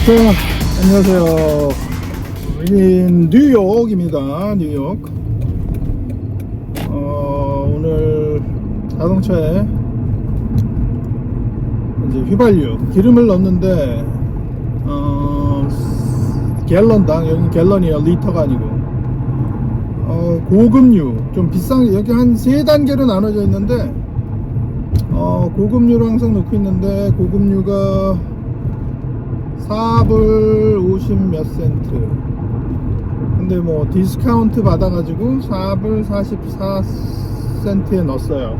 자, 안녕하세요. 여긴 뉴욕입니다. 뉴욕. 오늘 자동차에 이제 휘발유 기름을 넣는데 갤런당, 여기 갤런이에요. 리터가 아니고 고급류 좀 비싼, 여기 한 3단계로 나눠져 있는데 고급류를 항상 넣고 있는데, 고급류가 4불 50 몇 센트. 근데 뭐 디스카운트 받아가지고 4불 44 센트에 넣었어요.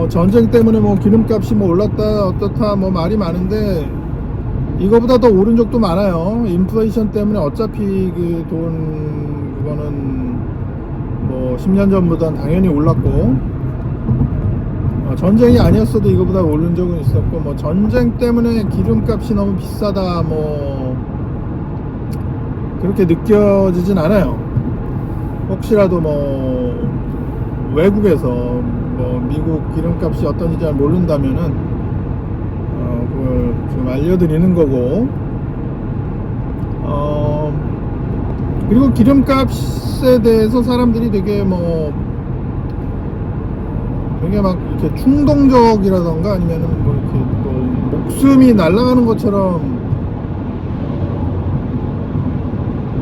전쟁 때문에 뭐 기름값이 뭐 올랐다 어떻다 뭐 말이 많은데, 이거보다 더 오른 적도 많아요. 인플레이션 때문에 어차피 그 돈, 그거는 뭐 10년 전보단 당연히 올랐고, 전쟁이 아니었어도 이거보다 오른 적은 있었고, 뭐 전쟁 때문에 기름값이 너무 비싸다 뭐 그렇게 느껴지진 않아요. 혹시라도 뭐 외국에서 뭐 미국 기름값이 어떤지 잘 모른다면은 그걸 지금 알려드리는 거고, 그리고 기름값에 대해서 사람들이 되게 되게 막 이렇게 충동적이라던가 아니면은 뭐 이렇게 또 목숨이 날아가는 것처럼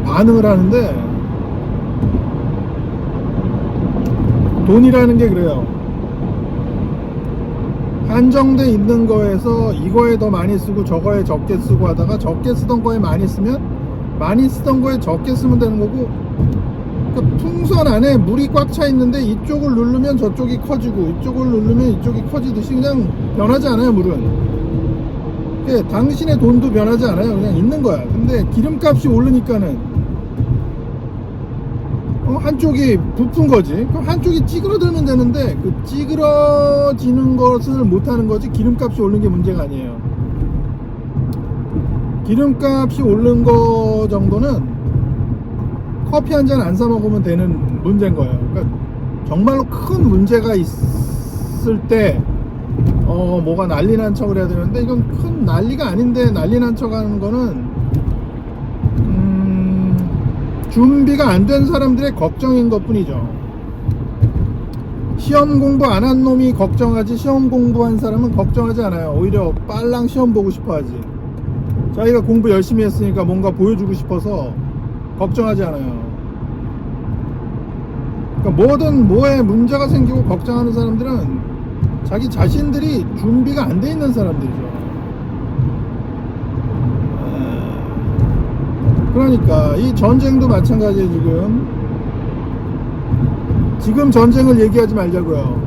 반응을 하는데, 돈이라는 게 그래요. 한정돼 있는 거에서 이거에 더 많이 쓰고 저거에 적게 쓰고 하다가, 적게 쓰던 거에 많이 쓰면 많이 쓰던 거에 적게 쓰면 되는 거고, 그러니까 풍선 안에 물이 꽉 차 있는데 이쪽을 누르면 저쪽이 커지고 이쪽을 누르면 이쪽이 커지듯이 그냥 변하지 않아요, 물은. 그러니까 당신의 돈도 변하지 않아요. 그냥 있는 거야. 근데 기름값이 오르니까는 한쪽이 부푼 거지. 그럼 한쪽이 찌그러들면 되는데, 그 찌그러지는 것을 못하는 거지, 기름값이 오른 게 문제가 아니에요. 기름값이 오른 거 정도는 커피 한 잔 안 사 먹으면 되는 문제인 거예요. 그러니까 정말로 큰 문제가 있을 때 뭐가 난리 난 척을 해야 되는데, 이건 큰 난리가 아닌데 난리 난 척 하는 거는 준비가 안 된 사람들의 걱정인 것 뿐이죠. 시험 공부 안 한 놈이 걱정하지, 시험 공부한 사람은 걱정하지 않아요. 오히려 빨랑 시험 보고 싶어 하지. 자기가 공부 열심히 했으니까 뭔가 보여주고 싶어서 걱정하지 않아요. 그러니까 뭐에 문제가 생기고 걱정하는 사람들은 자기 자신들이 준비가 안 돼 있는 사람들이죠. 그러니까 이 전쟁도 마찬가지예요. 지금 전쟁을 얘기하지 말자고요.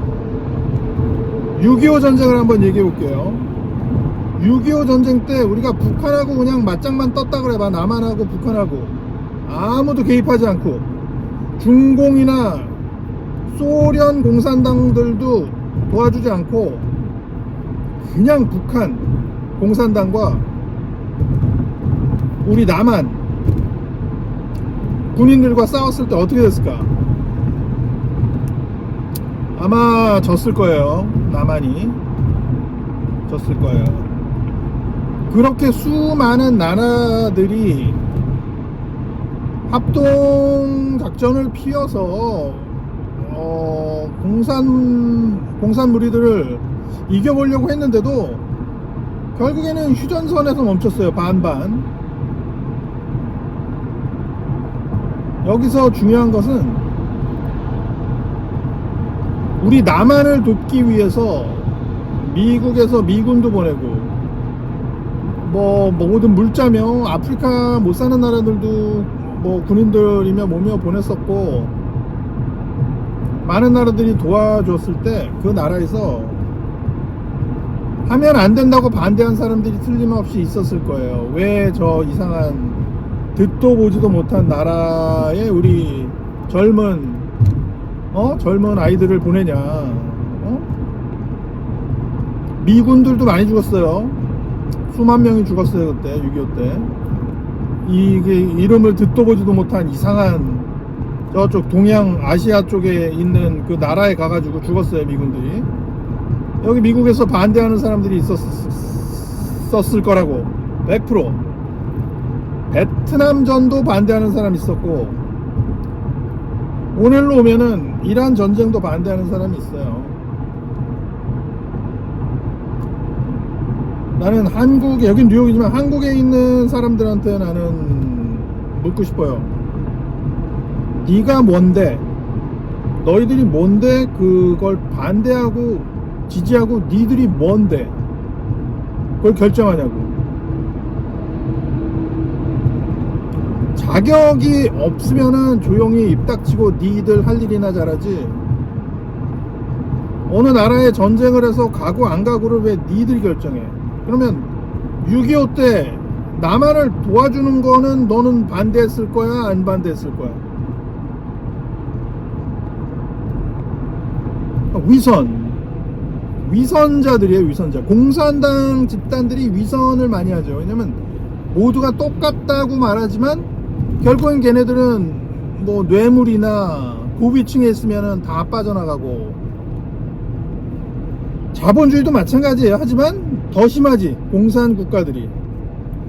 6.25 전쟁을 한번 얘기해 볼게요. 6.25 전쟁 때 우리가 북한하고 그냥 맞짱만 떴다 그래봐. 남한하고 북한하고 아무도 개입하지 않고, 중공이나 소련 공산당들도 도와주지 않고, 그냥 북한 공산당과 우리 남한 군인들과 싸웠을 때 어떻게 됐을까? 아마 졌을 거예요. 남한이 졌을 거예요. 그렇게 수많은 나라들이 합동 작전을 피워서 공산 무리들을 이겨보려고 했는데도 결국에는 휴전선에서 멈췄어요. 반반. 여기서 중요한 것은 우리 남한을 돕기 위해서 미국에서 미군도 보내고, 뭐 모든 물자며 아프리카 못 사는 나라들도 뭐 군인들이며 뭐며 보냈었고, 많은 나라들이 도와줬을 때 그 나라에서 하면 안 된다고 반대한 사람들이 틀림없이 있었을 거예요. 왜 저 이상한 듣도 보지도 못한 나라에 우리 젊은 아이들을 보내냐. 미군들도 많이 죽었어요. 수만 명이 죽었어요, 그때 6.25 때. 이게 이름을 듣도 보지도 못한 이상한 저쪽 동양 아시아 쪽에 있는 그 나라에 가가지고 죽었어요, 미군들이. 여기 미국에서 반대하는 사람들이 있었을 거라고. 100%. 베트남전도 반대하는 사람이 있었고, 오늘로 오면은 이란 전쟁도 반대하는 사람이 있어요. 나는 한국에, 여긴 뉴욕이지만 한국에 있는 사람들한테 나는 묻고 싶어요. 네가 뭔데, 너희들이 뭔데 그걸 반대하고 지지하고 니들이 뭔데 그걸 결정하냐고. 자격이 없으면은 조용히 입 닥치고 니들 할 일이나 잘하지. 어느 나라에 전쟁을 해서 가고 안 가고를 왜 니들이 결정해? 그러면 6.25 때 남한을 도와주는 거는 너는 반대했을 거야, 안 반대했을 거야? 위선자들이에요. 위선자. 공산당 집단들이 위선을 많이 하죠. 왜냐면 모두가 똑같다고 말하지만 결국엔 걔네들은 뭐 뇌물이나 고위층에 있으면은 다 빠져나가고, 자본주의도 마찬가지예요. 하지만 더 심하지. 공산국가들이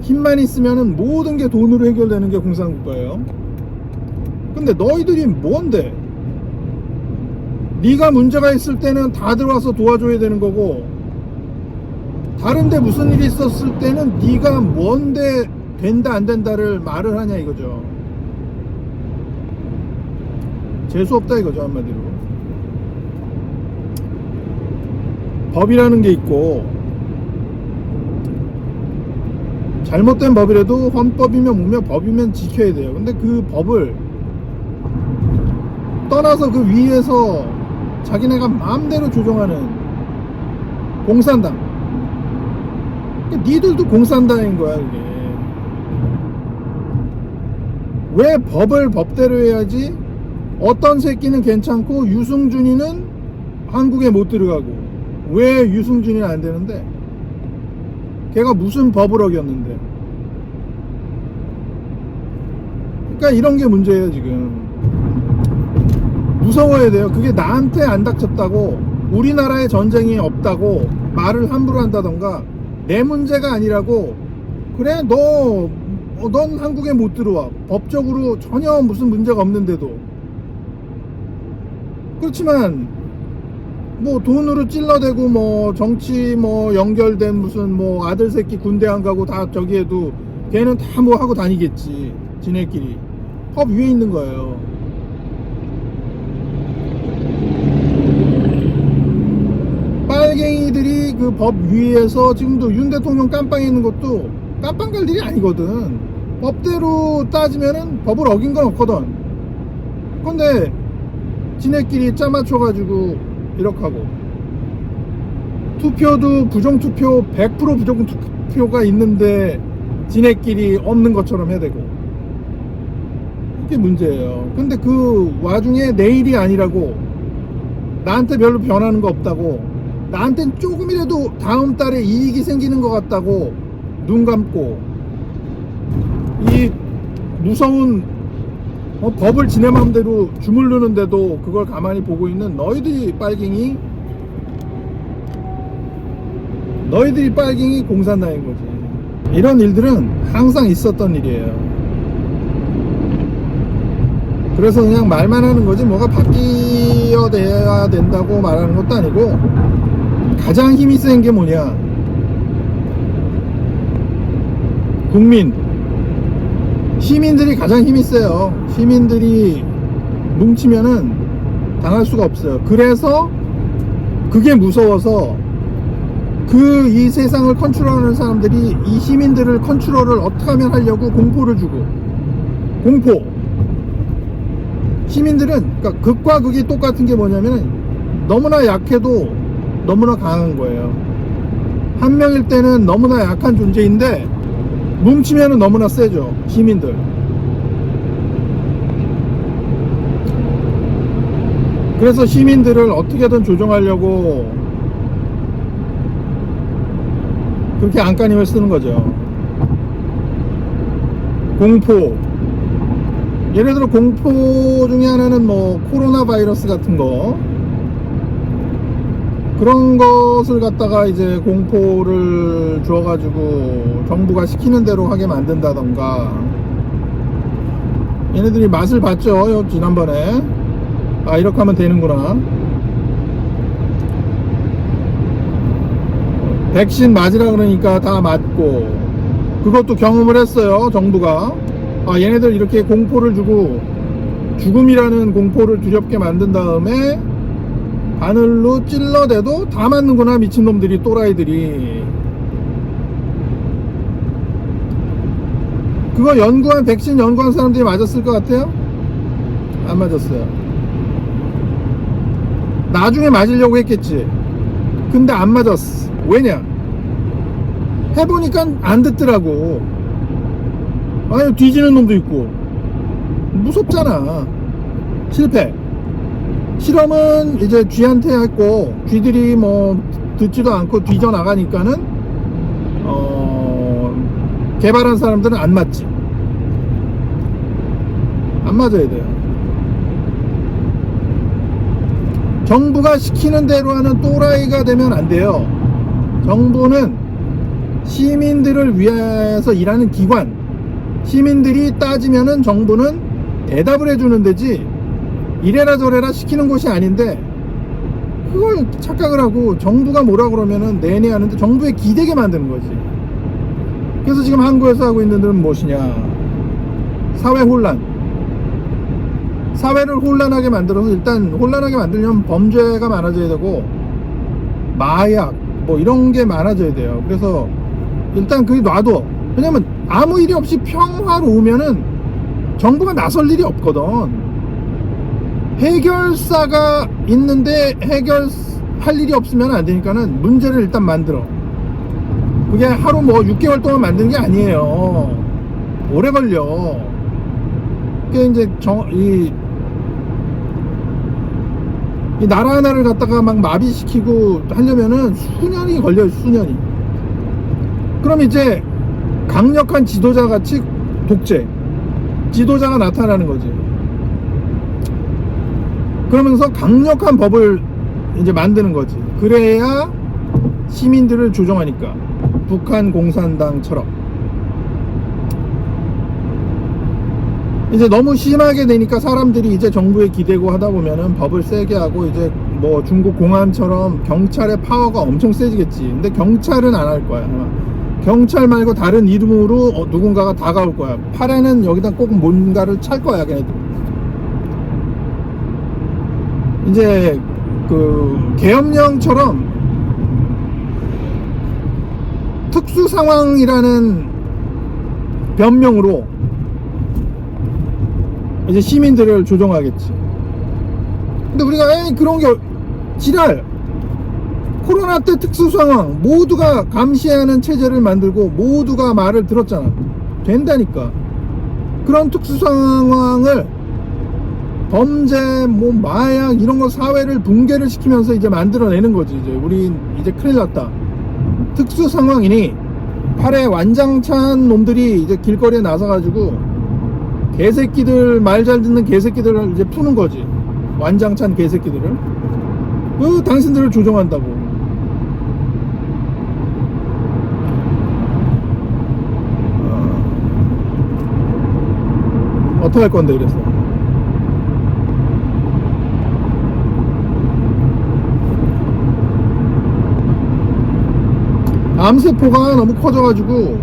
힘만 있으면은 모든 게 돈으로 해결되는 게 공산국가예요. 근데 너희들이 뭔데? 네가 문제가 있을 때는 다 들어와서 도와줘야 되는 거고, 다른데 무슨 일이 있었을 때는 네가 뭔데 된다 안 된다를 말을 하냐 이거죠. 재수없다 이거죠, 한마디로. 법이라는 게 있고, 잘못된 법이라도 헌법이면 뭐면 법이면 지켜야 돼요. 근데 그 법을 떠나서 그 위에서 자기네가 마음대로 조정하는 공산당. 그러니까 니들도 공산당인 거야 이게. 왜 법을 법대로 해야지 어떤 새끼는 괜찮고 유승준이는 한국에 못 들어가고, 왜 유승준이는 안 되는데? 걔가 무슨 법을 어겼는데? 그러니까 이런 게 문제예요 지금. 무서워야 돼요. 그게 나한테 안 닥쳤다고, 우리나라에 전쟁이 없다고 말을 함부로 한다던가, 내 문제가 아니라고, 그래 넌 한국에 못 들어와, 법적으로 전혀 무슨 문제가 없는데도. 그렇지만 뭐 돈으로 찔러대고 뭐 정치 뭐 연결된 무슨 뭐 아들 새끼 군대 안 가고 다 저기에도 걔는 다 뭐 하고 다니겠지. 지네끼리 법 위에 있는 거예요. 빨갱이들이 그 법 위에서 지금도 윤 대통령 깜빵에 있는 것도 깜빵 갈 일이 아니거든. 법대로 따지면은 법을 어긴 건 없거든. 근데 지네끼리 짜맞춰가지고 이렇게 하고, 투표도 부정투표 100% 부정투표가 있는데 지네끼리 없는 것처럼 해대고, 이게 문제예요. 근데 그 와중에 내일이 아니라고, 나한테 별로 변하는 거 없다고, 나한텐 조금이라도 다음 달에 이익이 생기는 것 같다고 눈 감고 이 무서운 법을 지네 마음대로 주물르는데도 그걸 가만히 보고 있는 너희들이 빨갱이 공산당인 거지. 이런 일들은 항상 있었던 일이에요. 그래서 그냥 말만 하는 거지 뭐가 바뀌어야 된다고 말하는 것도 아니고, 가장 힘이 센 게 뭐냐? 시민들이 가장 힘이 세요. 시민들이 뭉치면은 당할 수가 없어요. 그래서 그게 무서워서 이 세상을 컨트롤하는 사람들이 이 시민들을 컨트롤을 어떻게 하면 하려고 공포를 주고, 공포. 시민들은, 그러니까 극과 극이 똑같은 게 뭐냐면 너무나 약해도 너무나 강한 거예요. 한 명일 때는 너무나 약한 존재인데 뭉치면은 너무나 세죠, 시민들. 그래서 시민들을 어떻게든 조정하려고 그렇게 안간힘을 쓰는 거죠. 공포. 예를 들어 공포 중에 하나는 뭐 코로나 바이러스 같은 거. 그런 것을 갖다가 이제 공포를 주어가지고 정부가 시키는 대로 하게 만든다던가. 얘네들이 맛을 봤죠, 지난번에. 아, 이렇게 하면 되는구나. 백신 맞으라 그러니까 다 맞고, 그것도 경험을 했어요, 정부가. 아, 얘네들 이렇게 공포를 주고 죽음이라는 공포를 두렵게 만든 다음에 바늘로 찔러대도 다 맞는구나, 미친놈들이, 또라이들이. 그거 연구한, 백신 연구한 사람들이 맞았을 것 같아요? 안 맞았어요. 나중에 맞으려고 했겠지. 근데 안 맞았어. 왜냐? 해보니까 안 듣더라고. 아니, 뒤지는 놈도 있고. 무섭잖아. 실패. 실험은 이제 쥐한테 했고, 쥐들이 뭐 듣지도 않고 뒤져 나가니까는 개발한 사람들은 안 맞지. 안 맞아야 돼요. 정부가 시키는 대로 하는 또라이가 되면 안 돼요. 정부는 시민들을 위해서 일하는 기관. 시민들이 따지면은 정부는 대답을 해주는 데지, 이래라 저래라 시키는 곳이 아닌데, 그걸 착각을 하고 정부가 뭐라 그러면은 내내 하는데 정부에 기대게 만드는 거지. 그래서 지금 한국에서 하고 있는 데는 무엇이냐? 사회 혼란. 사회를 혼란하게 만들어서, 일단 혼란하게 만들려면 범죄가 많아져야 되고, 마약 뭐 이런 게 많아져야 돼요. 그래서 일단 그게 놔둬. 왜냐면 아무 일이 없이 평화로우면은 정부가 나설 일이 없거든. 해결사가 있는데 해결할 일이 없으면 안 되니까는 문제를 일단 만들어. 그게 하루 뭐 6개월 동안 만드는 게 아니에요. 오래 걸려. 그게 이제 이 나라 하나를 갖다가 막 마비시키고 하려면은 수년이 걸려요, 수년이. 그럼 이제 강력한 지도자 같이 독재, 지도자가 나타나는 거지. 그러면서 강력한 법을 이제 만드는 거지. 그래야 시민들을 조정하니까. 북한 공산당처럼. 이제 너무 심하게 되니까 사람들이 이제 정부에 기대고 하다 보면은 법을 세게 하고, 이제 뭐 중국 공안처럼 경찰의 파워가 엄청 세지겠지. 근데 경찰은 안 할 거야. 경찰 말고 다른 이름으로 누군가가 다가올 거야. 팔에는 여기다 꼭 뭔가를 찰 거야, 걔네들. 이제 그 계엄령처럼 특수 상황이라는 변명으로 이제 시민들을 조종하겠지. 근데 우리가 에이 그런 게 지랄, 코로나 때 특수 상황 모두가 감시해야 하는 체제를 만들고 모두가 말을 들었잖아. 된다니까. 그런 특수 상황을 범죄, 뭐 마약 이런 거 사회를 붕괴를 시키면서 이제 만들어내는 거지. 이제 우리 이제 큰일 났다. 특수 상황이니 팔에 완장찬 놈들이 이제 길거리에 나서가지고 개새끼들, 말 잘 듣는 개새끼들을 이제 푸는 거지. 완장찬 개새끼들을. 당신들을 조종한다고. 어떻게 할 건데, 그래서. 암세포가 너무 커져가지고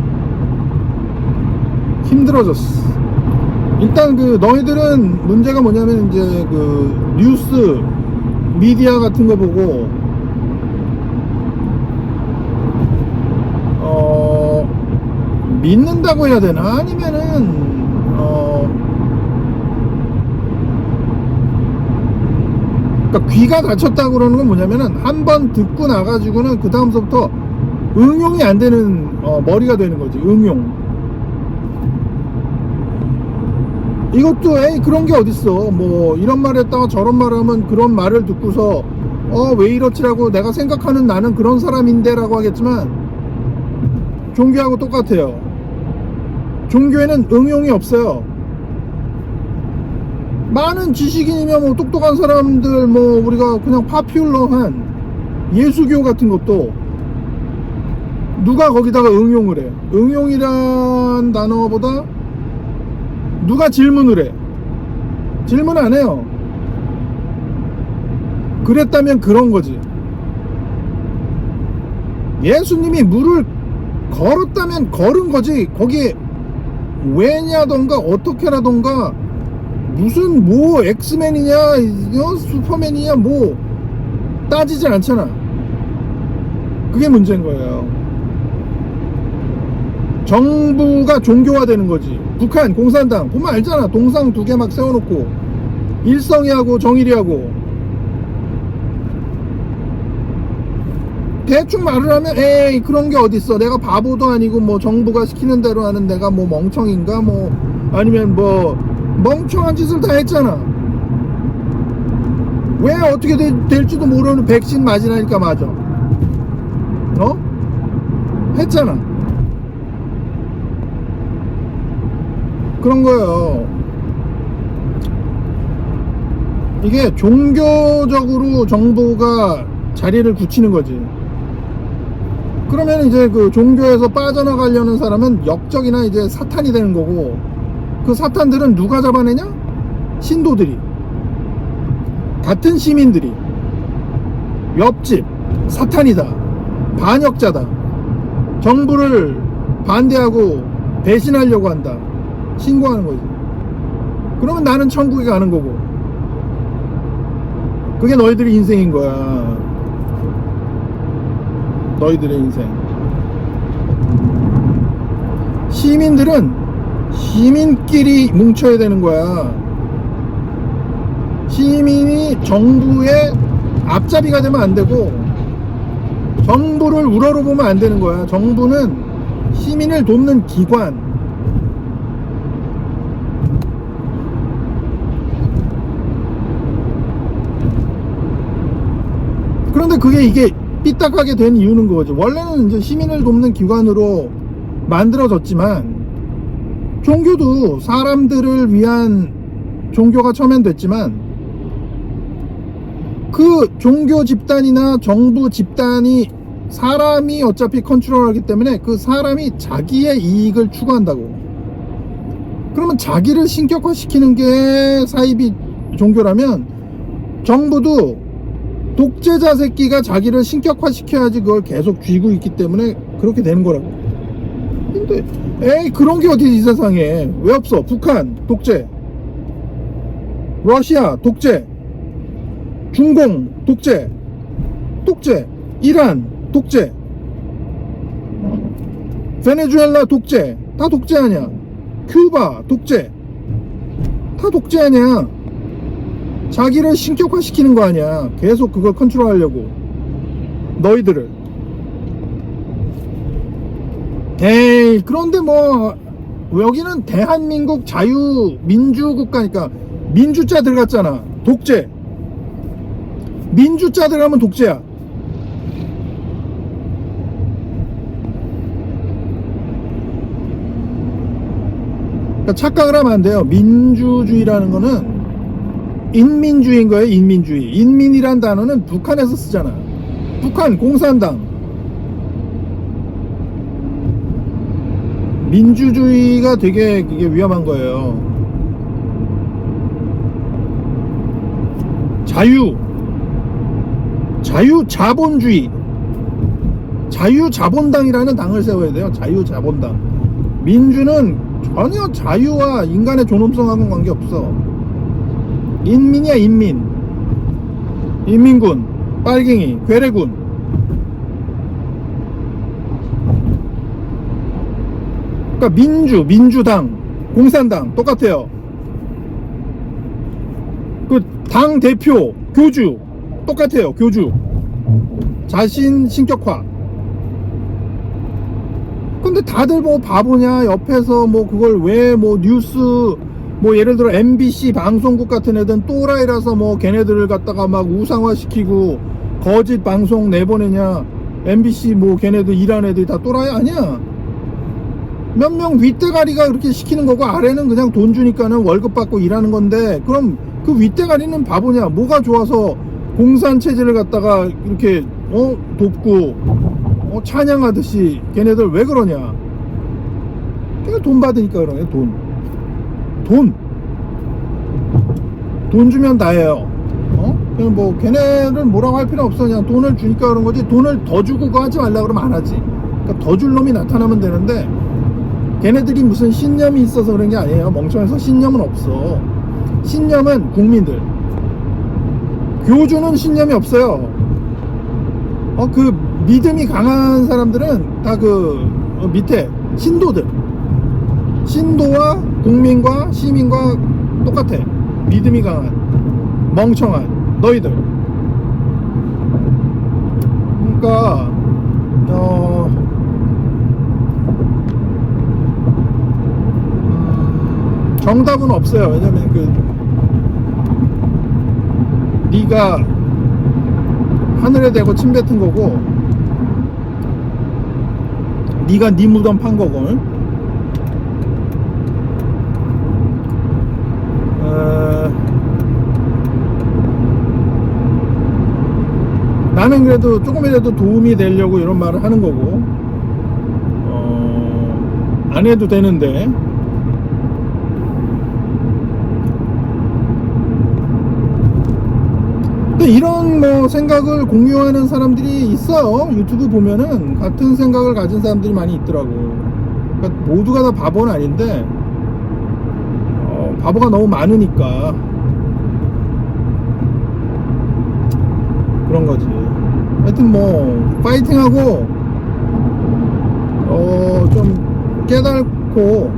힘들어졌어. 일단 그 너희들은 문제가 뭐냐면 이제 그 뉴스 미디어 같은 거 보고 믿는다고 해야 되나? 아니면은 그러니까 귀가 다쳤다고 그러는 건 뭐냐면은 한 번 듣고 나가지고는 그 다음서부터 응용이 안 되는 머리가 되는 거지. 응용. 이것도 에이 그런 게 어딨어. 뭐 이런 말 했다가 저런 말 하면 그런 말을 듣고서 왜 이렇지라고 내가 생각하는 나는 그런 사람인데 라고 하겠지만, 종교하고 똑같아요. 종교에는 응용이 없어요. 많은 지식인이며 뭐 똑똑한 사람들, 뭐 우리가 그냥 파퓰러한 예수교 같은 것도 누가 거기다가 응용을 해? 응용이란 단어보다 누가 질문을 해? 질문 안 해요. 그랬다면 그런 거지. 예수님이 물을 걸었다면 걸은 거지. 거기에 왜냐던가 어떻게라던가 무슨 뭐 엑스맨이냐 슈퍼맨이냐 뭐 따지지 않잖아. 그게 문제인 거예요. 정부가 종교화되는 거지. 북한 공산당 보면 알잖아. 동상 두 개 막 세워놓고 일성이하고 정일이하고 대충 말을 하면 에이 그런 게 어딨어. 내가 바보도 아니고 뭐 정부가 시키는 대로 하는 내가 뭐 멍청인가 뭐 아니면 뭐 멍청한 짓을 다 했잖아. 왜 어떻게 될지도 모르는 백신 맞으라니까 맞아. 했잖아. 그런 거예요. 이게 종교적으로 정부가 자리를 굳히는 거지. 그러면 이제 그 종교에서 빠져나가려는 사람은 역적이나 이제 사탄이 되는 거고, 그 사탄들은 누가 잡아내냐? 신도들이, 같은 시민들이 옆집 사탄이다, 반역자다, 정부를 반대하고 배신하려고 한다 신고하는 거지. 그러면 나는 천국에 가는 거고, 그게 너희들의 인생인 거야. 너희들의 인생. 시민들은 시민끼리 뭉쳐야 되는 거야. 시민이 정부의 앞잡이가 되면 안 되고, 정부를 우러러보면 안 되는 거야. 정부는 시민을 돕는 기관. 그런데 그게 이게 삐딱하게 된 이유는 그거지. 원래는 이제 시민을 돕는 기관으로 만들어졌지만, 종교도 사람들을 위한 종교가 처음엔 됐지만, 그 종교 집단이나 정부 집단이 사람이 어차피 컨트롤하기 때문에 그 사람이 자기의 이익을 추구한다고. 그러면 자기를 신격화시키는 게 사이비 종교라면, 정부도 독재자 새끼가 자기를 신격화시켜야지 그걸 계속 쥐고 있기 때문에 그렇게 되는 거라고. 근데 에이 그런 게 어디 이 세상에 왜 없어. 북한 독재, 러시아 독재, 중공 독재, 이란 독재, 베네수엘라 독재, 다 독재 아니야. 큐바 독재, 다 독재 아니야. 자기를 신격화시키는 거 아니야. 계속 그걸 컨트롤하려고, 너희들을. 에이 그런데 뭐 여기는 대한민국 자유민주국가니까 민주자 들어갔잖아. 독재. 민주자 들어가면 독재야. 그러니까 착각을 하면 안 돼요. 민주주의라는 거는 인민주의인 거예요. 인민주의. 인민이란 단어는 북한에서 쓰잖아. 북한 공산당. 민주주의가 되게 그게 위험한 거예요. 자유자본주의, 자유자본당이라는 당을 세워야 돼요. 자유자본당. 민주는 전혀 자유와 인간의 존엄성하고는 관계없어. 인민이야. 인민군, 빨갱이, 괴뢰군. 그러니까 민주당, 공산당 똑같아요. 그 당 대표, 교주 똑같아요. 교주. 자신 신격화. 근데 다들 뭐 바보냐, 옆에서 뭐 그걸 왜 뭐 뉴스 뭐 예를 들어 MBC 방송국 같은 애들은 또라이라서 뭐 걔네들을 갖다가 막 우상화시키고 거짓 방송 내보내냐. MBC 뭐 걔네들 일하는 애들이 다 또라이 아니야. 몇 명 윗대가리가 그렇게 시키는 거고, 아래는 그냥 돈 주니까는 월급 받고 일하는 건데, 그럼 그 윗대가리는 바보냐. 뭐가 좋아서 공산 체제를 갖다가 이렇게 돕고 찬양하듯이 걔네들 왜 그러냐? 걔가 돈 받으니까 그러네. 돈 주면 다예요. 그냥 뭐 걔네를 뭐라고 할 필요 없어. 그냥 돈을 주니까 그런 거지. 돈을 더 주고 그거 하지 말라 그러면 안 하지. 그러니까 더 줄 놈이 나타나면 되는데 걔네들이 무슨 신념이 있어서 그런 게 아니에요. 멍청해서 신념은 없어. 신념은 국민들. 교주는 신념이 없어요. 그 믿음이 강한 사람들은 다 그 밑에 신도와 국민과 시민과 똑같아. 믿음이 강한 멍청한 너희들. 그러니까 정답은 없어요. 왜냐면 네가 하늘에 대고 침 뱉은 거고, 네가 네 무덤 판 거고. 나는 그래도 조금이라도 도움이 되려고 이런 말을 하는 거고, 안 해도 되는데. 근데 이런 뭐 생각을 공유하는 사람들이 있어요. 유튜브 보면은 같은 생각을 가진 사람들이 많이 있더라고. 그러니까 모두가 다 바보는 아닌데 바보가 너무 많으니까 그런 거지. 하여튼 뭐 파이팅하고 좀 깨닫고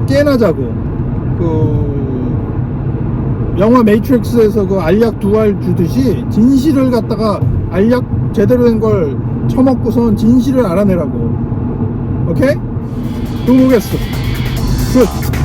깨나자고. 영화 매트릭스에서 그 알약 2알 주듯이 진실을 갖다가 알약 제대로 된 걸 처먹고선 진실을 알아내라고. 오케이? 또 보겠어. 굿.